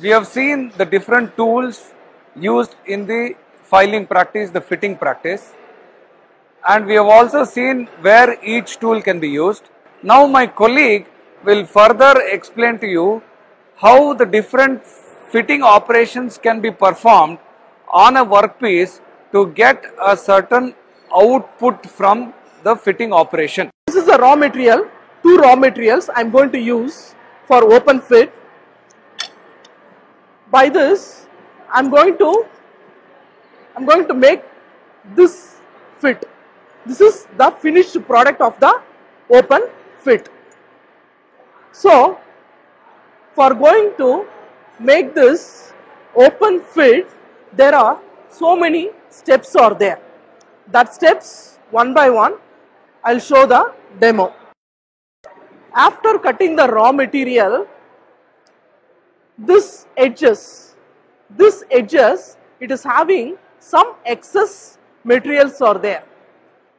We have seen the different tools used in the filing practice, the fitting practice, and we have also seen where each tool can be used. Now my colleague will further explain to you how the different fitting operations can be performed on a workpiece to get a certain output from the fitting operation. This is the raw material, two raw materials I am going to use for open fit. By this I am going to make this fit. This is the finished product of the open fit. So for going to make this open fit, there are so many steps are there. That steps one by one I will show the demo. After cutting the raw material, this edges, it is having some excess materials are there.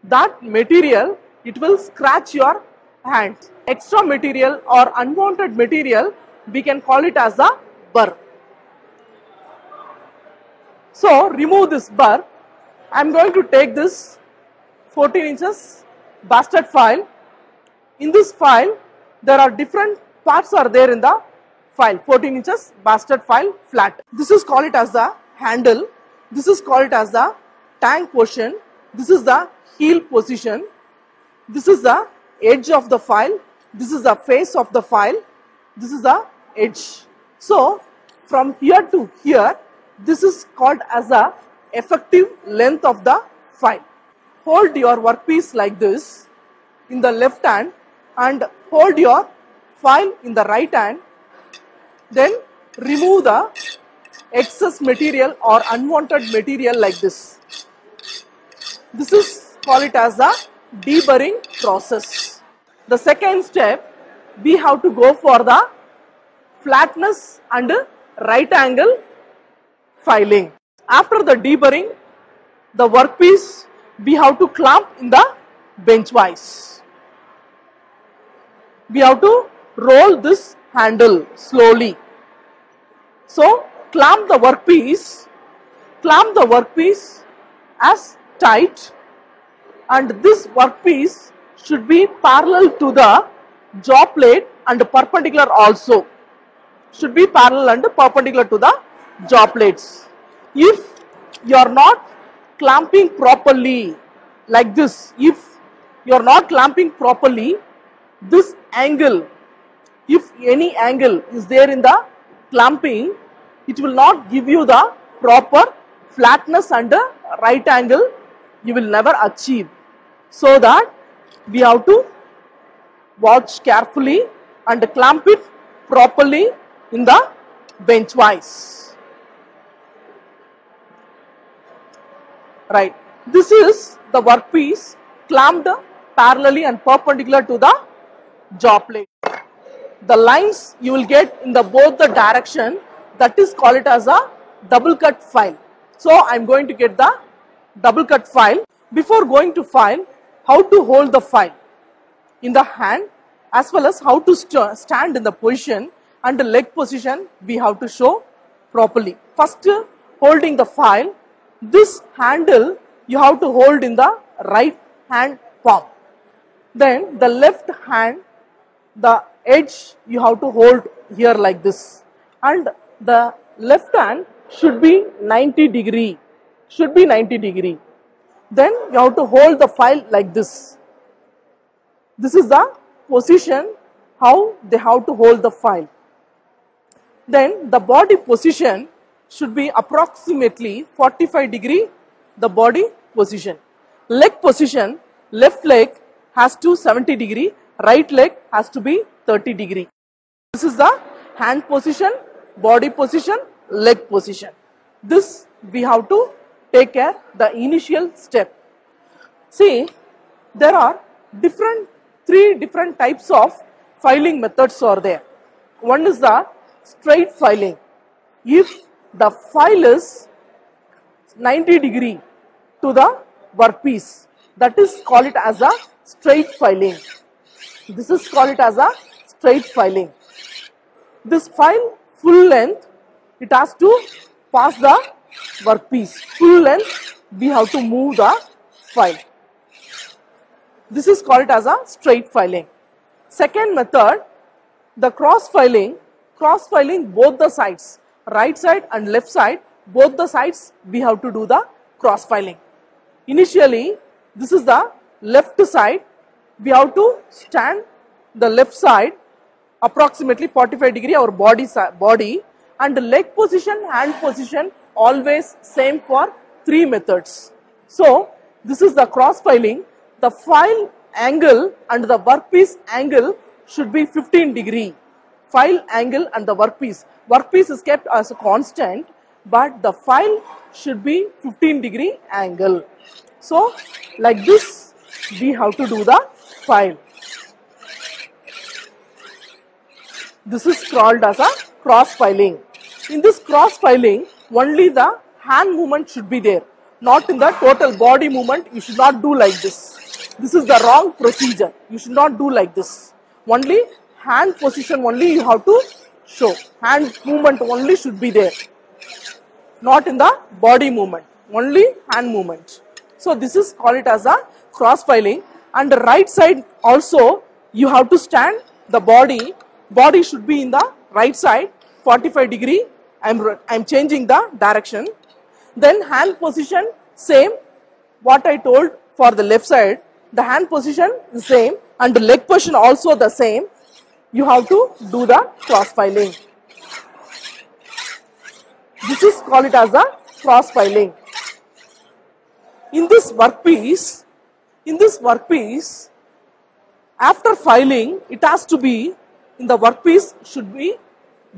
That material, it will scratch your hand. Extra material or unwanted material, we can call it as a burr. So remove this burr. I am going to take this 14 inches bastard file. In this file, there are different parts are there in the file. 14 inches bastard file flat. This is called it as the handle. This is called it as the tank portion. This is the heel position. This is the edge of the file. This is the face of the file. This is the edge. So from here to here, this is called as the effective length of the file. Hold your workpiece like this in the left hand and hold your file in the right hand. Then remove the excess material or unwanted material like this. This is called it as the deburring process. The second step, we have to go for the flatness and right angle filing. After the deburring, the workpiece we have to clamp in the benchwise. We have to roll this handle slowly. So clamp the workpiece as tight, and this workpiece should be parallel to the jaw plate and perpendicular also. Should be parallel and perpendicular to the jaw plates. If you are not clamping properly like this, if you are not clamping properly, this angle, if any angle is there in the clamping, it will not give you the proper flatness and right angle. You will never achieve. So that we have to watch carefully and clamp it properly in the benchwise. Right. This is the workpiece clamped parallelly and perpendicular to the jaw plate. The lines you will get in the both the direction, that is called it as a double cut file. So I am going to get the double cut file. Before going to file, how to hold the file in the hand, as well as how to stand in the position and the leg position we have to show properly. First, holding the file, this handle you have to hold in the right hand palm. Then the left hand, the edge you have to hold here like this, and the left hand should be 90 degree. Then you have to hold the file like this. This is the position how they have to hold the file. Then the body position should be approximately 45 degree, the body position. Leg position, left leg has to 70 degree, right leg has to be 30 degree. This is the hand position, body position, leg position. This we have to take care the initial step. See, there are three different types of filing methods are there. One is the straight filing. If the file is 90 degree to the workpiece, that is called it as a straight filing. This is called it as a straight filing. This file full length it has to pass the workpiece. Full length, we have to move the file. This is called as a straight filing. Second method, the cross filing both the sides, right side and left side, both the sides we have to do the cross filing. Initially, this is the left side, we have to stand the left side approximately 45 degree our body, and the leg position, hand position always same for 3 methods. So this is the cross filing. The file angle and the workpiece angle should be 15 degree. File angle and the workpiece. Workpiece is kept as a constant, but the file should be 15 degree angle. So like this we have to do the file. This is called as a cross filing. In this cross filing, only the hand movement should be there, not in the total body movement. You should not do like this. This is the wrong procedure. You should not do like this. Only hand position only you have to show. Hand movement only should be there, not in the body movement. Only hand movement. So this is called it as a cross filing. And the right side also you have to stand the body. Body should be in the right side, 45 degree. I'm changing the direction. Then hand position same. What I told for the left side, the hand position is same, and the leg position also the same. You have to do the cross filing. This is called it as a cross filing. In this workpiece, after filing, it has to be in the workpiece should be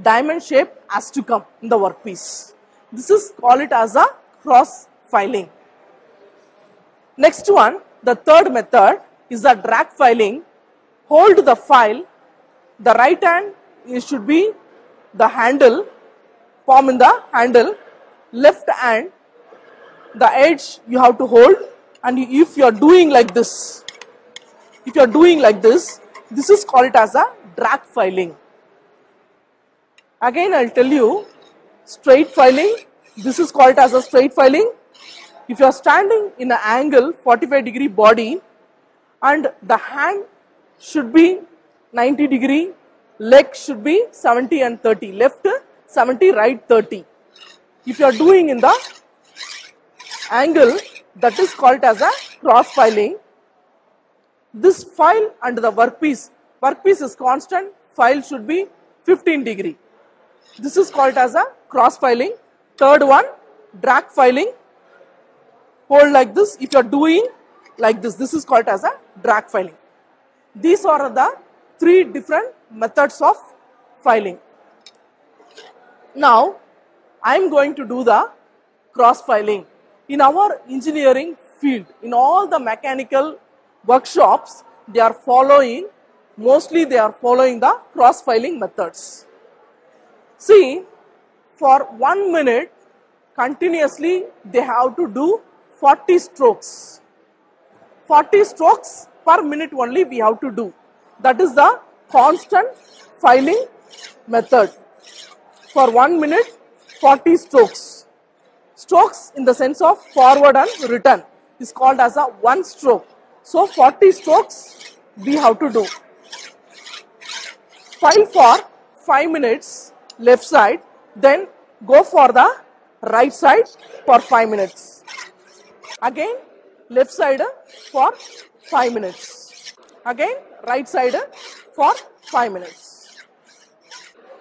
diamond shape has to come in the workpiece. This is called it as a cross filing. Next one, the third method is the drag filing. Hold the file. The right hand it should be the handle, palm in the handle. Left hand, the edge you have to hold. And if you are doing like this, this is called it as a drag filing. Again I will tell you, straight filing, this is called as a straight filing. If you are standing in an angle 45 degree body and the hand should be 90 degree, leg should be 70 and 30, left 70, right 30. If you are doing in the angle, that is called as a cross filing. This file and the workpiece is constant, file should be 15 degree. This is called as a cross filing. Third one, drag filing. Hold like this. If you are doing like this, this is called as a drag filing. These are the 3 different methods of filing. Now, I am going to do the cross filing. In our engineering field, in all the mechanical workshops, mostly they are following the cross filing methods. See, for 1 minute, continuously they have to do 40 strokes. 40 strokes per minute only we have to do. That is the constant filing method. For 1 minute, 40 strokes. Strokes in the sense of forward and return is called as a 1 stroke. So 40 strokes we have to do. File for 5 minutes left side, then go for the right side for 5 minutes. Again left side for 5 minutes. Again right side for 5 minutes.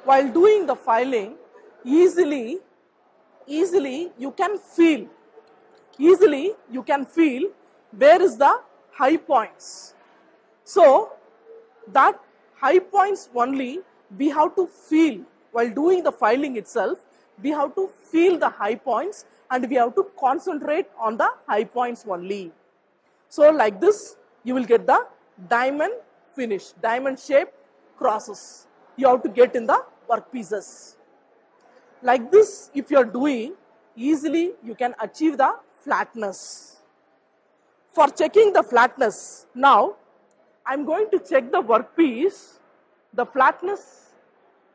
While doing the filing, easily you can feel where is the high points. So that high points only we have to feel while doing the filing itself. We have to feel the high points and we have to concentrate on the high points only. So like this you will get the diamond finish, diamond shape crosses you have to get in the workpieces. Like this if you are doing, easily you can achieve the flatness. For checking the flatness, now I am going to check the workpiece, the flatness,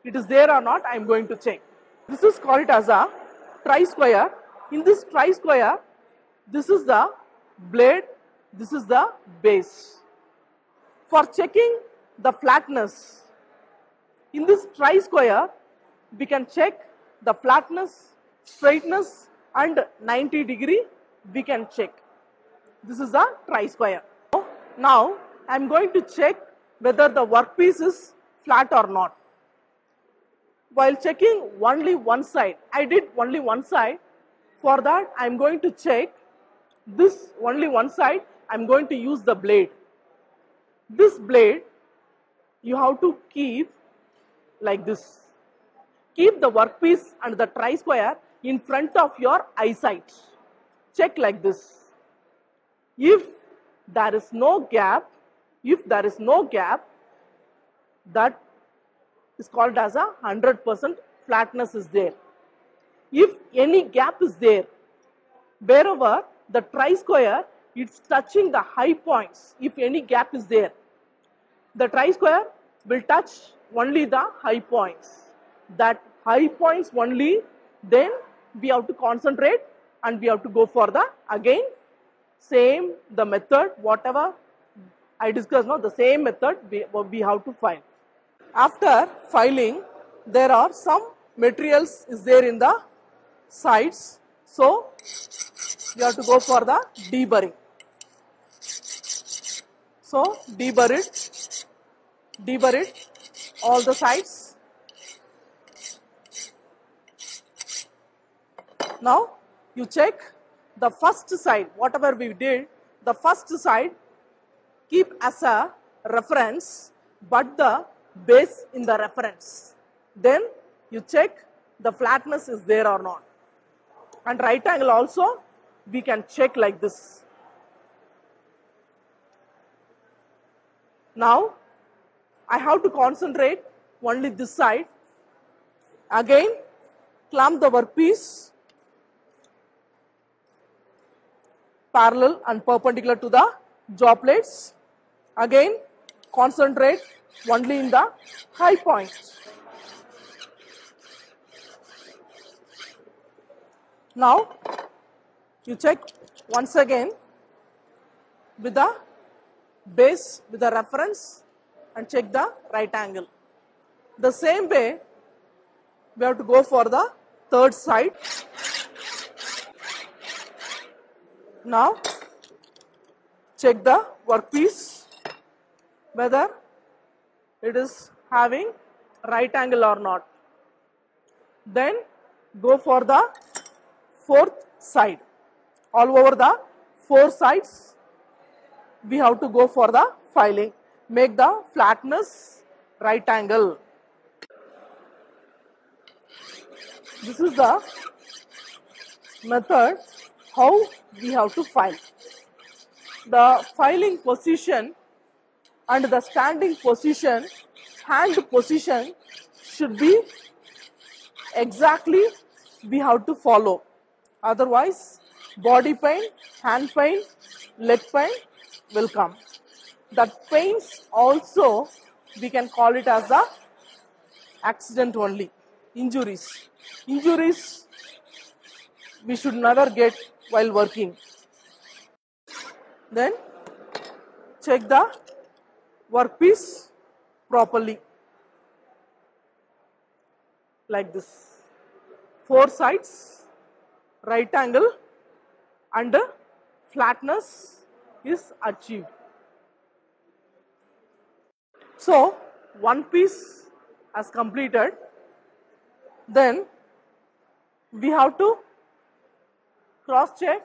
it is there or not, I am going to check. This is called as a tri-square. In this tri-square, this is the blade, this is the base. For checking the flatness, in this tri-square, we can check the flatness, straightness and 90 degree we can check. This is a tri-square. Now I am going to check whether the workpiece is flat or not. While checking only one side, I did only one side. For that I am going to check this only one side. I am going to use the blade. This blade you have to keep like this. Keep the workpiece and the tri-square in front of your eyesight. Check like this. If there is no gap, that is called as a 100% flatness is there. If any gap is there, wherever the tri-square it's touching the high points, if any gap is there, the tri-square will touch only the high points. That high points only, then we have to concentrate and we have to go for the again same the method whatever I discussed now, the same method we have to file. After filing, there are some materials is there in the sides, so you have to go for the deburring. So deburr it all the sides. Now you check the first side, whatever we did, the first side keep as a reference, but the base in the reference. Then you check the flatness is there or not. And right angle also we can check like this. Now I have to concentrate only this side. Again clamp the workpiece parallel and perpendicular to the jaw plates. Again concentrate only in the high points. Now you check once again with the base with the reference and check the right angle. The same way we have to go for the third side. Now check the workpiece whether it is having right angle or not. Then go for the fourth side. All over the four sides we have to go for the filing. Make the flatness right angle. This is the method how we have to file. The filing position and the standing position, hand position should be exactly we have to follow. Otherwise body pain, hand pain, leg pain will come. That pains also we can call it as a accident only. Injuries. Injuries we should never get while working. Then check the workpiece properly like this. Four sides, right angle and flatness is achieved. So one piece has completed. Then we have to cross check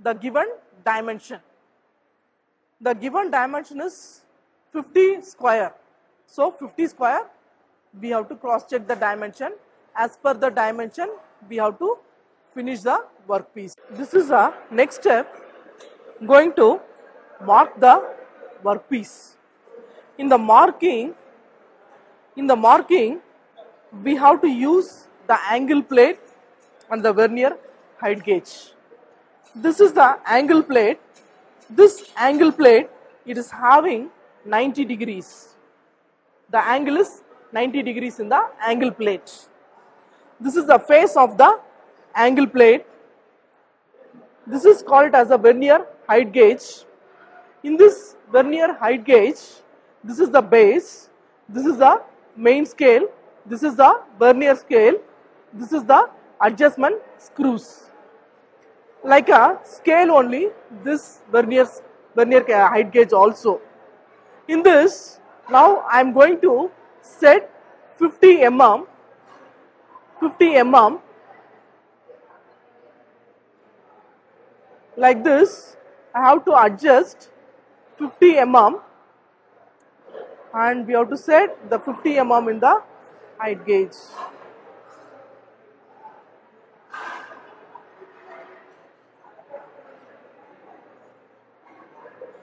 the given dimension. The given dimension is 50 square. So 50 square we have to cross check the dimension. As per the dimension we have to finish the workpiece. This is the next step, going to mark the workpiece. In the marking we have to use the angle plate and the vernier height gauge. This is the angle plate. This angle plate, it is having 90 degrees. The angle is 90 degrees in the angle plate. This is the face of the angle plate. This is called as a vernier height gauge. In this vernier height gauge, this is the base, this is the main scale, this is the vernier scale, this is the adjustment screws. Like a scale only, this vernier height gauge also. In this, now I am going to set 50 mm, like this. I have to adjust 50 mm, and we have to set the 50 mm in the height gauge.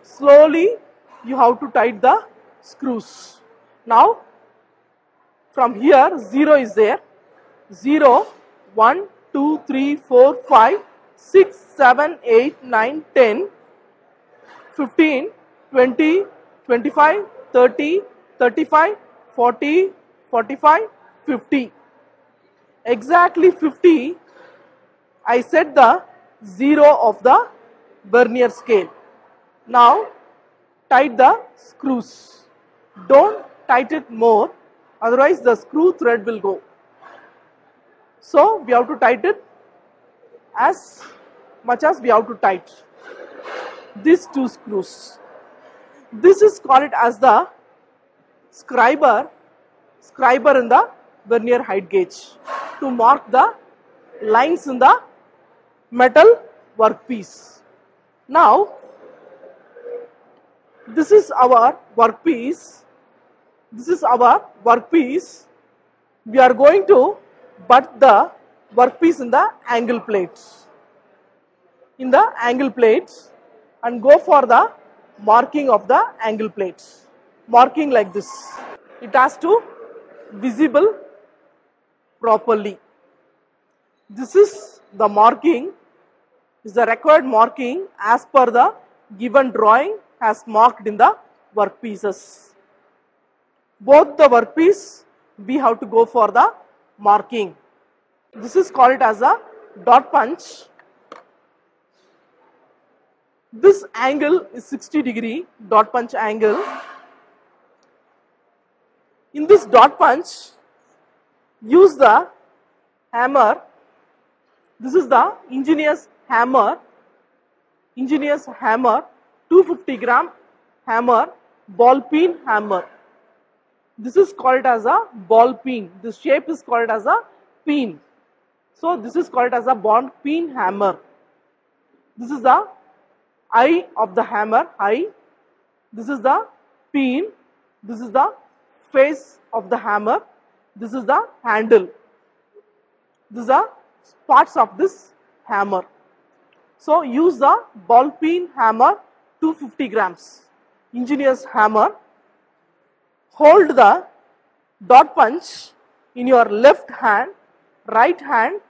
Slowly you have to tighten the screws. Now from here 0 is there. 0, 1, 2, 3, 4, 5, 6, 7, 8, 9, 10, 15, 20, 25, 30, 35, 40, 45, 50. Exactly 50, I set the 0 of the vernier scale. Now tighten the screws. Don't tighten it more, otherwise the screw thread will go. So we have to tighten it as much as we have to tighten these two screws. This is called as the scriber in the vernier height gauge, to mark the lines in the metal workpiece. Now this is our workpiece. We are going to butt the workpiece in the angle plate. And go for the marking of the angle plate. Marking like this. It has to visible properly. This is the marking, is the required marking as per the given drawing as marked in the workpieces. Both the workpiece we have to go for the marking. This is called as a dot punch. This angle is 60-degree dot punch angle. In this dot punch, use the hammer. This is the engineer's hammer. 250-gram hammer, ball peen hammer. This is called as a ball peen. This shape is called as a peen. So this is called as a ball peen hammer. This is the eye of the hammer, eye. This is the peen. This is the face of the hammer. This is the handle. These are parts of this hammer. So use the ball peen hammer, 250 grams. Engineer's hammer. Hold the dot punch in your left hand. Right hand,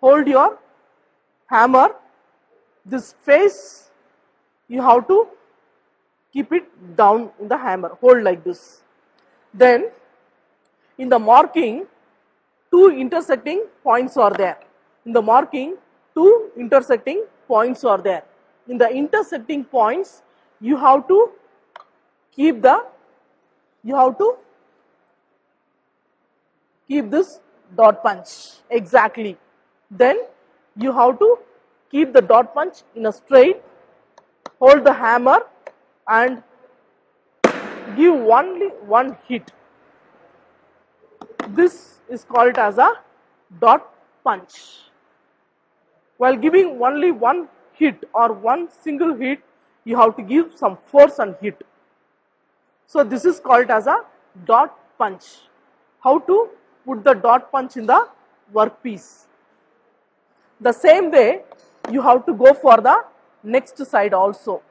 hold your hammer. This face, you have to keep it down in the hammer. Hold like this. Then, in the marking, two intersecting points are there. In the marking, two intersecting points are there. In the intersecting points, you have to keep this dot punch exactly. Then you have to keep the dot punch in a straight, hold the hammer and give only one hit. This is called as a dot punch. While giving only one hit or one single hit, you have to give some force and hit. So this is called as a dot punch. How to put the dot punch in the workpiece? The same way you have to go for the next side also.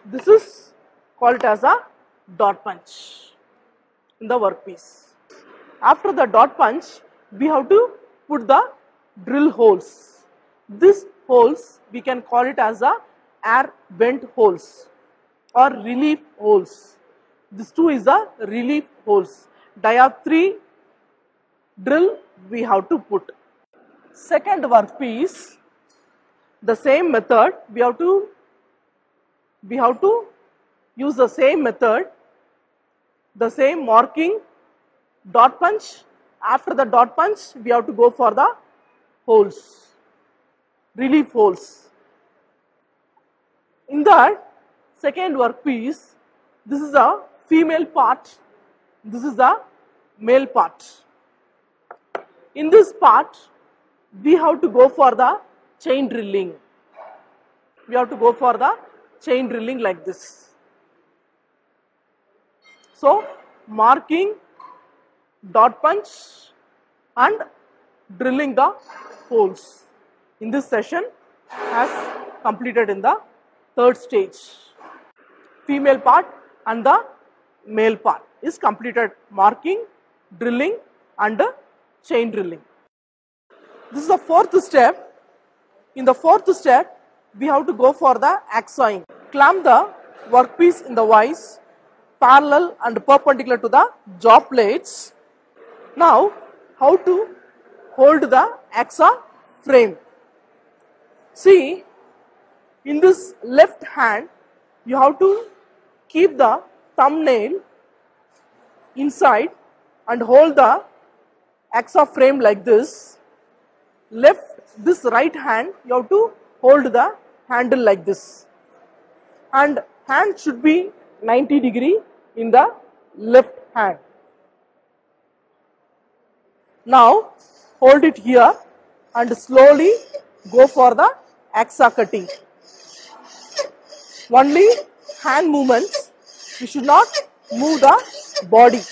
This is called as a dot punch in the workpiece. After the dot punch, we have to put the drill holes. These holes, we can call it as a air vent holes or relief holes. This 2 is the relief holes. Dia 3 drill we have to put. Second workpiece, the same method, we have to use the same method, the same marking, dot punch. After the dot punch, we have to go for the holes, relief holes. In that second workpiece, this is a female part, this is the male part. In this part, we have to go for the chain drilling. We have to go for the chain drilling like this. So, marking, dot punch and drilling the holes in this session has completed in the third stage. Female part and the male part is completed, marking, drilling and chain drilling. This is the fourth step. In the fourth step, we have to go for the axoing. Clamp the workpiece in the vise parallel and perpendicular to the jaw plates. Now, how to hold the axa frame? See, in this left hand, you have to keep the thumbnail inside and hold the axa frame like this. This right hand, you have to hold the handle like this. And hand should be 90 degree in the left hand. Now, hold it here and slowly go for the axa cutting. Only hand movements, you should not move the body.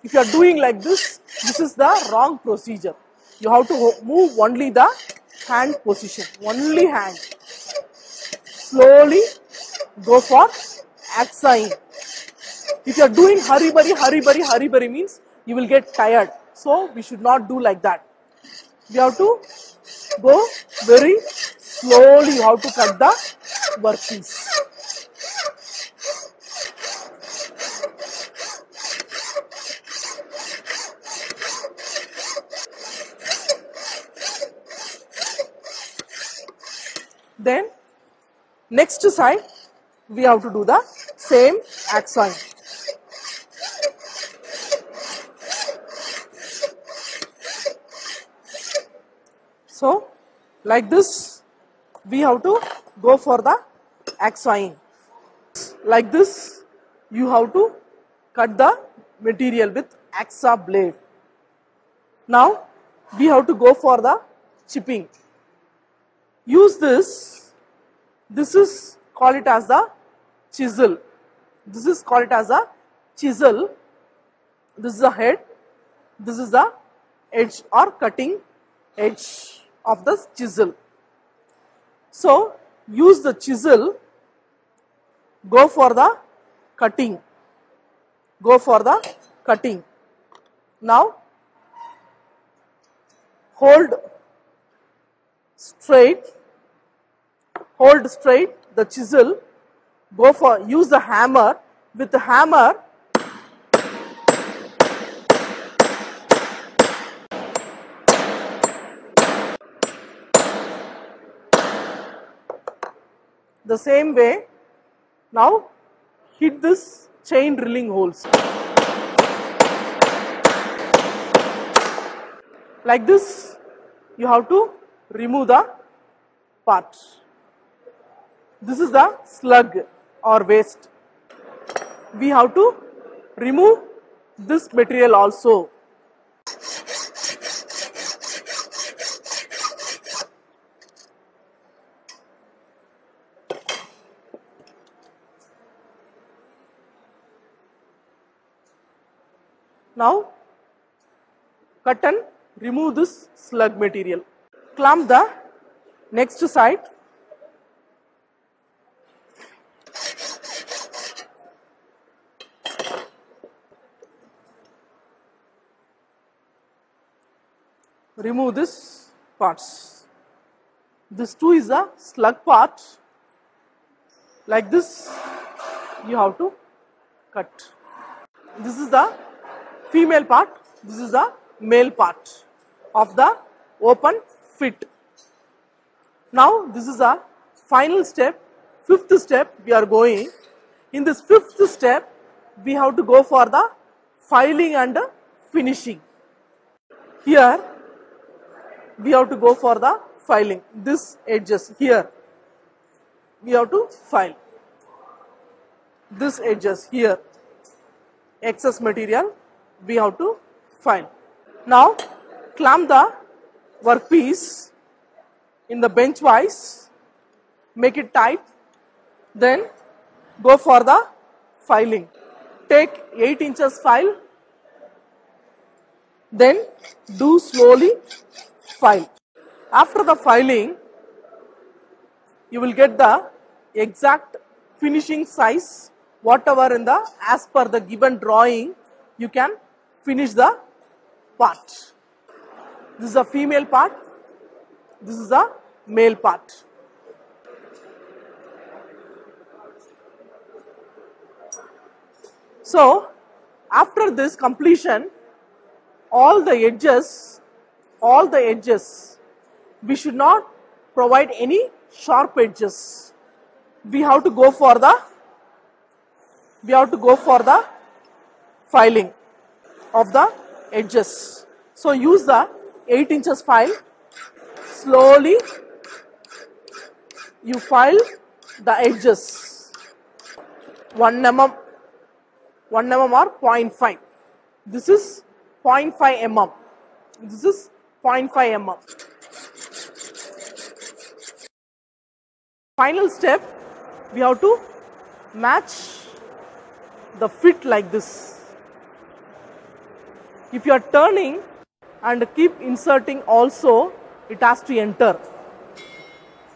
If you are doing like this is the wrong procedure. You have to move only the hand position, only hand. Slowly go for axoing. If you are doing hurry bari means you will get tired. So we should not do like that. We have to go very slowly. You have to cut the workpiece. Then next side we have to do the same axoing. So like this we have to go for the axoing. Like this you have to cut the material with axa blade. Now we have to go for the chipping. Use this is call it as the chisel. This is called it as a chisel. This is the head. This is the edge or cutting edge of the chisel. So use the chisel, go for the cutting. Go for the cutting. Now hold straight the chisel, go for, use the hammer, with the hammer the same way. Now hit this chain drilling holes. Like this you have to remove the part. This is the slug or waste. We have to remove this material also. Now cut and remove this slug material. Clamp the next side. Remove this parts. This too is a slug part. Like this you have to cut. This is the female part, this is the male part of the open fit. Now this is the final step, fifth step we are going. In this fifth step, we have to go for the filing and finishing. Here, we have to go for the filing. This edges here, we have to file. This edges here, excess material, we have to file. Now, clamp the workpiece in the bench wise, make it tight, then go for the filing. Take 8 inches file, then do slowly file. After the filing, you will get the exact finishing size, whatever in the as per the given drawing, you can finish the part. This is a female part, this is a male part. So, after this completion, all the edges, we should not provide any sharp edges. We have to go for the filing of the edges. So, use the 8 inches file, slowly you file the edges, 1 mm or 0.5. This is 0.5 mm. This is 0.5 mm. Final step, we have to match the fit like this. If you are turning and keep inserting also, it has to enter.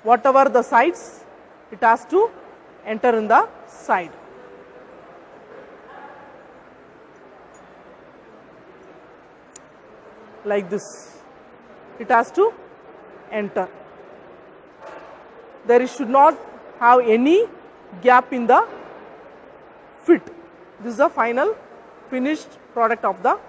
Whatever the sides, it has to enter in the side. Like this, it has to enter. There should not have any gap in the fit. This is the final finished product of the